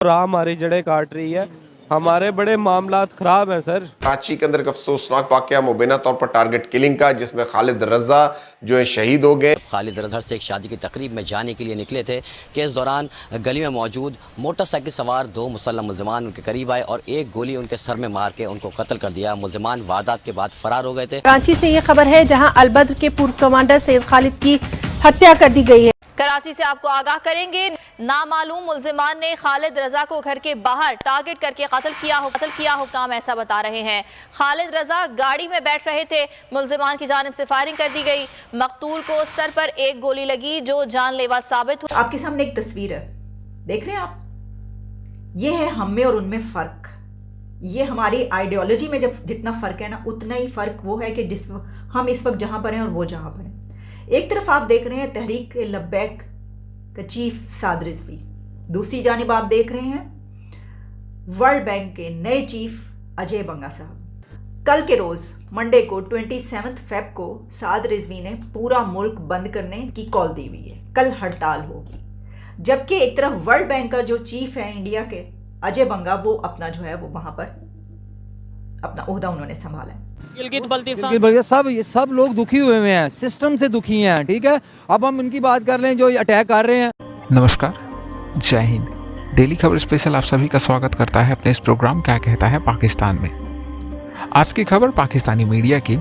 राह हमारी जड़ें काट रही है, हमारे बड़े मामलात ख़राब हैं सर। कराची के अंदर एक अफसोसनाक वाक़या मुबैना तौर पर टारगेट किलिंग का, जिसमें खालिद रज़ा जो है शहीद हो गए। खालिद रज़ा से एक शादी की तकरीब में जाने के लिए निकले थे कि इस दौरान गली में मौजूद मोटरसाइकिल सवार दो मुसल्लम मुल्ज़िमान उनके करीब आए और एक गोली उनके सर में मार के उनको कत्ल कर दिया। मुल्ज़िमान वारदात के बाद फरार हो गए थे। कराची से ये खबर है जहां अलबद्र के पूर्व कमांडर सैयद खालिद की हत्या कर दी गई है। कराची से आपको आगाह करेंगे, नामालूम मुल्जिमान ने खालिद रजा को घर के बाहर टारगेट करके कत्ल किया। हुक्काम ऐसा बता रहे हैं। खालिद रजा गाड़ी में बैठ रहे थे, मुल्जिमान की जानिब से फायरिंग कर दी गई। मकतूल को सर पर एक गोली लगी जो जानलेवा साबित हुई। आपके सामने एक तस्वीर है, देख रहे हैं आप, ये है हम में और उनमें फर्क। ये हमारी आइडियोलॉजी में जब जितना फर्क है ना, उतना ही फर्क वो है कि जिस हम इस वक्त जहां पर हैं और वो जहां पर हैं। एक तरफ आप देख रहे हैं तहरीक लब्बैक का चीफ साद रिजवी, दूसरी जानिब आप देख रहे हैं वर्ल्ड बैंक के नए चीफ अजय बंगा साहब। कल के रोज मंडे को 27 फेब को साद रिजवी ने पूरा मुल्क बंद करने की कॉल दी हुई है, कल हड़ताल होगी। जबकि एक तरफ वर्ल्ड बैंक का जो चीफ है इंडिया के अजय बंगा, वो अपना जो है वो वहां पर अपना ओहदा उन्होंने संभाला है। सब लोग दुखी हुए हैं, सिस्टम से दुखी हैं। ठीक है, अब हम इनकी बात कर लें जो अटैक कर रहे हैं। नमस्कार, जय हिंद। डेली खबर स्पेशल आप सभी का स्वागत करता है अपने इस प्रोग्राम क्या कहता है पाकिस्तान में। आज की खबर पाकिस्तानी मीडिया की।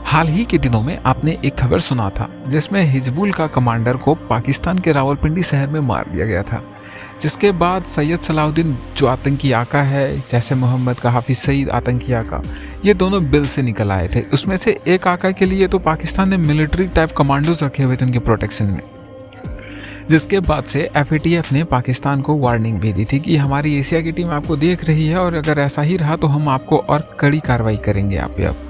हाल ही के दिनों में आपने एक खबर सुना था जिसमें हिजबुल का कमांडर को पाकिस्तान के रावलपिंडी शहर में मार दिया गया था, जिसके बाद सैयद सलाउद्दीन जो आतंकी आका है, जैसे मोहम्मद का हाफिज सईद आतंकी आका, ये दोनों बिल से निकल आए थे। उसमें से एक आका के लिए तो पाकिस्तान ने मिलिट्री टाइप कमांडोज रखे हुए थे उनके प्रोटेक्शन में, जिसके बाद से FATF ने पाकिस्तान को वार्निंग भी दी थी कि हमारी एशिया की टीम आपको देख रही है और अगर ऐसा ही रहा तो हम आपको और कड़ी कार्रवाई करेंगे आप पे। अब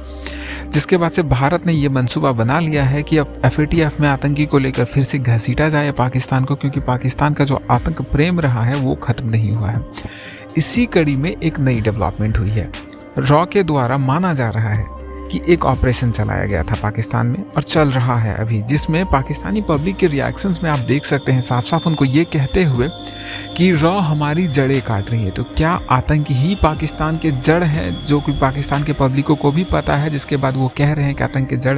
जिसके बाद से भारत ने ये मंसूबा बना लिया है कि अब FATF में आतंकी को लेकर फिर से घसीटा जाए पाकिस्तान को, क्योंकि पाकिस्तान का जो आतंक प्रेम रहा है वो ख़त्म नहीं हुआ है। इसी कड़ी में एक नई डेवलपमेंट हुई है। रॉ के द्वारा माना जा रहा है कि एक ऑपरेशन चलाया गया था पाकिस्तान में और चल रहा है अभी, जिसमें पाकिस्तानी पब्लिक के रिएक्शंस में आप देख सकते हैं साफ साफ उनको ये कहते हुए कि रॉ हमारी जड़ें काट रही है। तो क्या आतंकी ही पाकिस्तान के जड़ हैं, जो कि पाकिस्तान के पब्लिकों को भी पता है, जिसके बाद वो कह रहे हैं कि आतंक के जड़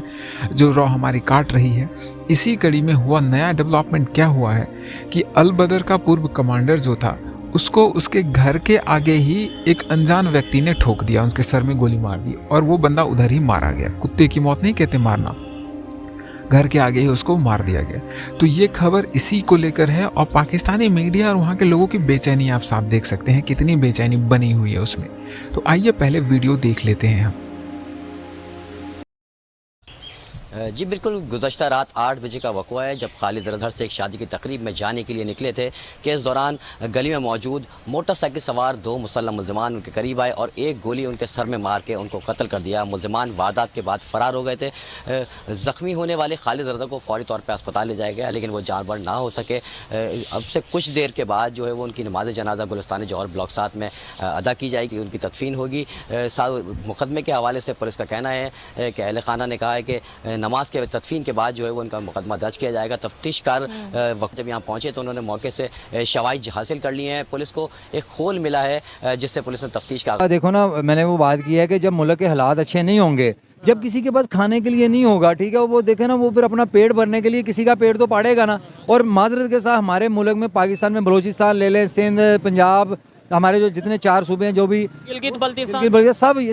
जो रॉ हमारी काट रही है। इसी कड़ी में हुआ नया डेवलपमेंट क्या हुआ है कि अलबदर का पूर्व कमांडर जो था उसको उसके घर के आगे ही एक अनजान व्यक्ति ने ठोक दिया, उसके सर में गोली मार दी और वो बंदा उधर ही मारा गया। कुत्ते की मौत नहीं कहते मारना, घर के आगे ही उसको मार दिया गया। तो ये खबर इसी को लेकर है और पाकिस्तानी मीडिया और वहाँ के लोगों की बेचैनी आप साफ देख सकते हैं, कितनी बेचैनी बनी हुई है उसमें। तो आइए पहले वीडियो देख लेते हैं हम। जी बिल्कुल, गुज़श्ता रात 8 बजे का वक़्वा है जब खालिद रज़ा से एक शादी की तकरीब में जाने के लिए निकले थे कि इस दौरान गली में मौजूद मोटरसाइकिल सवार दो मुसल्लम मुल्ज़िमान उनके करीब आए और एक गोली उनके सर में मार के उनको कत्ल कर दिया। मुल्ज़िमान वारदात के बाद फ़रार हो गए थे। ज़ख्मी होने वाले खालिद रज़ा को फ़ौरी तौर पर अस्पताल ले जाया गया, लेकिन वो जानवर ना हो सके। अब से कुछ देर के बाद जो है वो उनकी नमाज जनाजा गुलिस्तान जौहर ब्लॉक 7 में अदा की जाएगी, उनकी तदफीन होगी। मुकदमे के हवाले से पुलिस का कहना है कि अहल खाना ने कहा है कि नमाज के तदफीन के बाद जो है वो उनका मुकदमा दर्ज किया जाएगा। तफ्तीश कार वक्त जब यहाँ पहुँचे तो उन्होंने मौके से शवाहिद हासिल कर लिए हैं। पुलिस को एक खोल मिला है जिससे पुलिस ने तफ्तीश का देखो ना, मैंने वो बात की है कि जब मुल्क के हालात अच्छे नहीं होंगे, जब किसी के पास खाने के लिए नहीं होगा, ठीक है, वो देखे ना, वो फिर अपना पेट भरने के लिए किसी का पेट तो पाड़ेगा ना। और माजरत के साथ हमारे मुल्क में, पाकिस्तान में, बलोचिस्तान ले लें, सिंध, पंजाब, हमारे जो जितने 4 सूबे हैं, जो भी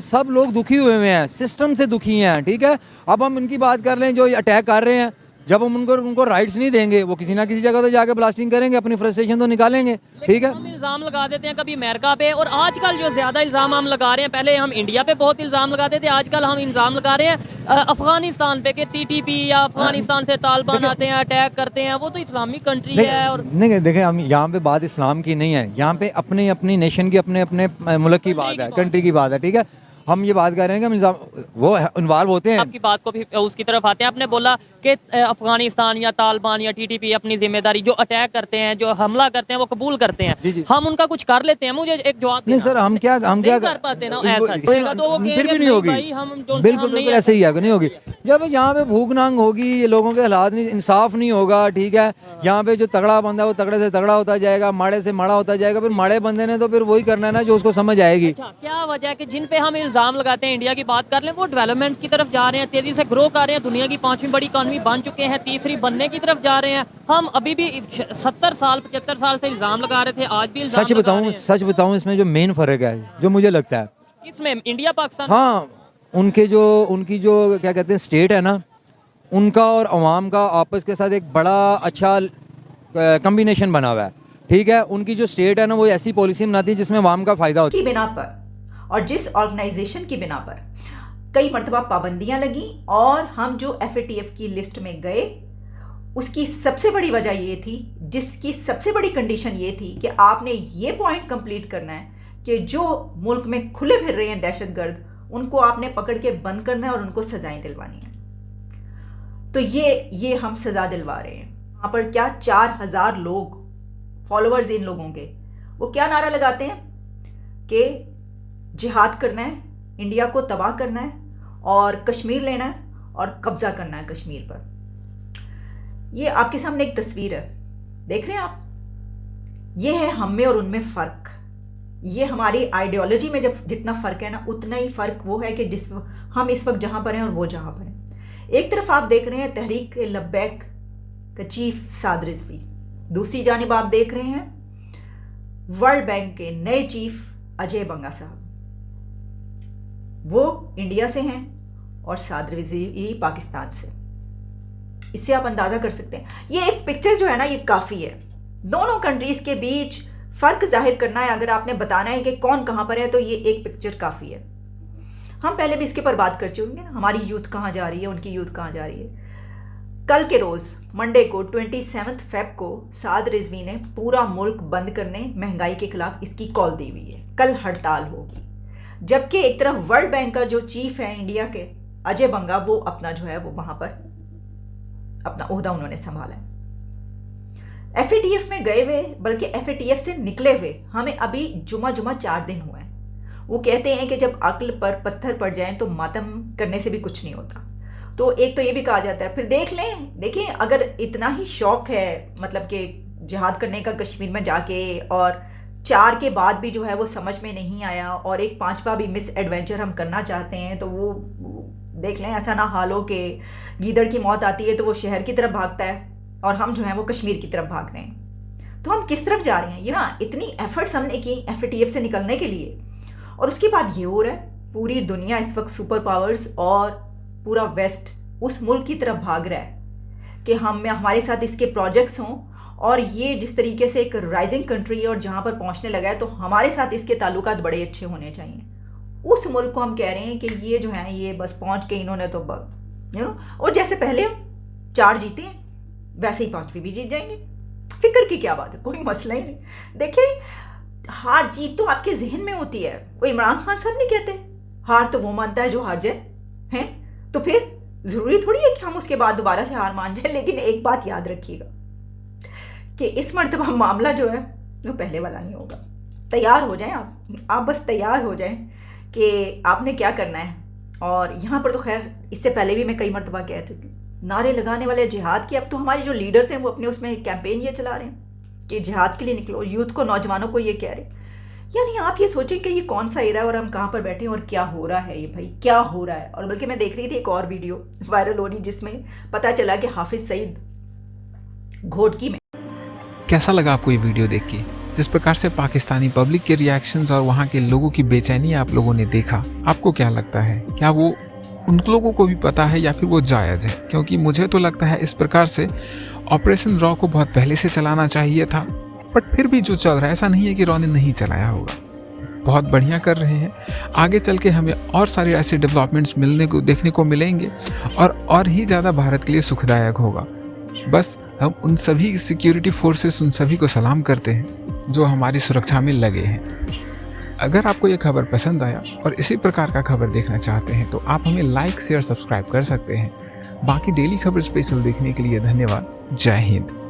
सब लोग दुखी हुए हैं, सिस्टम से दुखी हैं। ठीक है, अब हम इनकी बात कर लें जो अटैक कर रहे हैं, जब हम उनको राइट्स नहीं देंगे, वो किसी ना किसी जगह तो जाके ब्लास्टिंग करेंगे, अपनी फ्रस्ट्रेशन तो निकालेंगे। ठीक है, हम इल्ज़ाम लगा देते हैं कभी अमेरिका पे, और आजकल जो ज़्यादा इल्ज़ाम हम लगा रहे हैं, पहले हम इंडिया पे बहुत इल्ज़ाम लगाते थे, आजकल हम इल्ज़ाम लगा रहे हैं अफगानिस्तान पे कि TTP या अफगानिस्तान से तालिबान आते हैं, अटैक करते हैं, वो तो इस्लामी कंट्री है। और नहीं देखें, हम यहाँ पे बात इस्लाम की नहीं है, यहाँ पे अपनी नेशन की, अपने मुल्क की बात है, कंट्री की बात है। ठीक है, हम ये बात कर रहे हैं कि हम इल्ज़ाम वो इन्वॉल्व होते हैं। आपकी बात को भी उसकी तरफ आते हैं। आपने बोला कि अफगानिस्तान या तालिबान या टीटीपी अपनी जिम्मेदारी जो अटैक करते हैं, जो हमला करते हैं, वो कबूल करते हैं। हम उनका कुछ कर लेते हैं। मुझे एक जवाब नहीं सर, हम क्या कर पाते ना, ऐसा तो वो फिर भी नहीं होगी। बिल्कुल ऐसे ही है, नहीं होगी। जब यहाँ पे भूख नांग होगी, ये लोगों के हालात नहीं, इंसाफ नहीं होगा, ठीक है, यहाँ पे जो तगड़ा बंदा है वो तगड़े से तगड़ा होता जाएगा, माड़े से माड़ा होता जाएगा। फिर माड़े बंदे ने तो फिर वही करना है ना जो उसको समझ आएगी। अच्छा, क्या वजह है कि जिन पे हम इल्जाम लगाते हैं, इंडिया की बात कर लें, वो डेवलपमेंट की तरफ जा रहे हैं, तेजी से ग्रो कर रहे हैं, दुनिया की 5वीं बड़ी इकॉनमी बन चुके हैं, तीसरी बनने की तरफ जा रहे हैं। हम अभी भी 70 साल 75 साल से इल्जाम लगा रहे थे, आज भी सच बताऊं इसमें जो मेन फर्क है, जो मुझे लगता है इसमें इंडिया पाकिस्तान, हाँ, उनकी जो क्या कहते हैं स्टेट है ना, उनका और अवाम का आपस के साथ एक बड़ा अच्छा कम्बिनेशन बना हुआ है, ठीक है। उनकी जो स्टेट है ना, वो ऐसी पॉलिसी बनाती है जिसमें अवाम का फायदा होता है। की बिना पर और जिस ऑर्गेनाइजेशन की बिना पर कई मरतबा पाबंदियां लगी और हम जो FATF की लिस्ट में गए, उसकी सबसे बड़ी वजह ये थी, जिसकी सबसे बड़ी कंडीशन ये थी कि आपने ये पॉइंट कंप्लीट करना है कि जो मुल्क में खुले फिर रहे हैं दहशतगर्द, उनको आपने पकड़ के बंद करना है और उनको सजाएं दिलवानी है। तो ये हम सजा दिलवा रहे हैं। यहाँ पर क्या 4000 लोग फॉलोअर्स इन लोगों के, वो क्या नारा लगाते हैं कि जिहाद करना है, इंडिया को तबाह करना है और कश्मीर लेना है और कब्जा करना है कश्मीर पर। ये आपके सामने एक तस्वीर है, देख रहे हैं आप, ये है हम में और उनमें फ़र्क। ये हमारी आइडियोलॉजी में जब जितना फ़र्क है ना, उतना ही फ़र्क वो है कि जिस हम इस वक्त जहाँ पर हैं और वो जहाँ पर हैं। एक तरफ आप देख रहे हैं तहरीक लब्बैक का चीफ साद रिजवी, दूसरी जानिब आप देख रहे हैं वर्ल्ड बैंक के नए चीफ अजय बंगा साहब। वो इंडिया से हैं और साद रिजवी पाकिस्तान से। इससे आप अंदाज़ा कर सकते हैं। ये एक पिक्चर जो है ना, ये काफ़ी है। दोनों कंट्रीज़ के बीच फ़र्क जाहिर करना है, अगर आपने बताना है कि कौन कहाँ पर है, तो ये एक पिक्चर काफ़ी है। हम पहले भी इसके ऊपर बात कर चुके हैं ना, हमारी यूथ कहाँ जा रही है, उनकी यूथ कहाँ जा रही है। कल के रोज़ मंडे को 27 फेब को साद रिजवी ने पूरा मुल्क बंद करने, महंगाई के खिलाफ इसकी कॉल दी हुई है। कल हड़ताल होगी। जबकि एक तरफ वर्ल्ड बैंक का जो चीफ है इंडिया के अजय बंगा, वो अपना जो है वो वहाँ पर अपना ओहदा उन्होंने संभाला है। FATF में गए हुए, बल्कि FATF से निकले हुए हमें अभी जुमा 4 दिन हुए हैं। वो कहते हैं कि जब अक्ल पर पत्थर पड़ जाएं तो मातम करने से भी कुछ नहीं होता। तो एक तो ये भी कहा जाता है। फिर देखें अगर इतना ही शौक है, मतलब कि जिहाद करने का कश्मीर में जाके, और 4 के बाद भी जो है वो समझ में नहीं आया, और एक 5वां भी मिस एडवेंचर हम करना चाहते हैं, तो वो देख लें, ऐसा ना हाल हो कि गीदड़ की मौत आती है तो वो शहर की तरफ भागता है और हम जो है वो कश्मीर की तरफ भाग रहे हैं। तो हम किस तरफ जा रहे हैं? ये ना, इतनी एफर्ट्स हमने की FATF से निकलने के लिए, और उसके बाद ये हो रहा है, पूरी दुनिया इस वक्त सुपर पावर्स और पूरा वेस्ट उस मुल्क की तरफ भाग रहा है कि हमारे साथ इसके प्रोजेक्ट्स हों, और ये जिस तरीके से एक राइजिंग कंट्री है और जहाँ पर पहुँचने लगा है, तो हमारे साथ इसके ताल्लुकात बड़े अच्छे होने चाहिए। उस मुल्क को हम कह रहे हैं कि ये जो है ये बस पहुँच के इन्होंने तो और जैसे पहले 4 जीते हैं वैसे ही 5वीं भी जीत जाएंगे। फिक्र की क्या बात है, कोई मसला ही नहीं। देखिए, हार जीत तो आपके जहन में होती है। वो इमरान खान साहब नहीं कहते हार तो वो मानता है जो हार जाए हैं, तो फिर ज़रूरी थोड़ी है कि हम उसके बाद दोबारा से हार मान जाए। लेकिन एक बात याद रखिएगा कि इस मरतबा मामला जो है वो पहले वाला नहीं होगा। तैयार हो जाएं आप बस तैयार हो जाएं कि आपने क्या करना है। और यहाँ पर तो खैर इससे पहले भी मैं कई मरतबा कह चुकी, नारे लगाने वाले जिहाद की, अब तो हमारे जो लीडर्स हैं वो अपने उसमें कैंपेन ये चला रहे हैं कि जिहाद के लिए निकलो, यूथ को, नौजवानों को ये कह रहे हैं। यानी आप ये सोचें कि ये कौन सा एरा है और हम कहाँ पर बैठे हैं और क्या हो रहा है, ये भाई क्या हो रहा है। और बल्कि मैं देख रही थी एक और वीडियो वायरल हो रही जिसमें पता चला कि हाफिज सईद घोटकी में। कैसा लगा आपको ये वीडियो देख के? जिस प्रकार से पाकिस्तानी पब्लिक के रिएक्शंस और वहाँ के लोगों की बेचैनी आप लोगों ने देखा, आपको क्या लगता है? क्या वो उन लोगों को भी पता है या फिर वो जायज़ है? क्योंकि मुझे तो लगता है इस प्रकार से ऑपरेशन रॉ को बहुत पहले से चलाना चाहिए था, बट फिर भी जो चल रहा है, ऐसा नहीं है कि रॉ ने नहीं चलाया होगा। बहुत बढ़िया कर रहे हैं। आगे चल के हमें और सारे ऐसे डेवलपमेंट्स देखने को मिलेंगे और ही ज़्यादा भारत के लिए सुखदायक होगा। बस हम उन सभी सिक्योरिटी फोर्सेस, उन सभी को सलाम करते हैं जो हमारी सुरक्षा में लगे हैं। अगर आपको ये खबर पसंद आया और इसी प्रकार का खबर देखना चाहते हैं तो आप हमें लाइक शेयर सब्सक्राइब कर सकते हैं। बाकी डेली खबर स्पेशल देखने के लिए धन्यवाद। जय हिंद।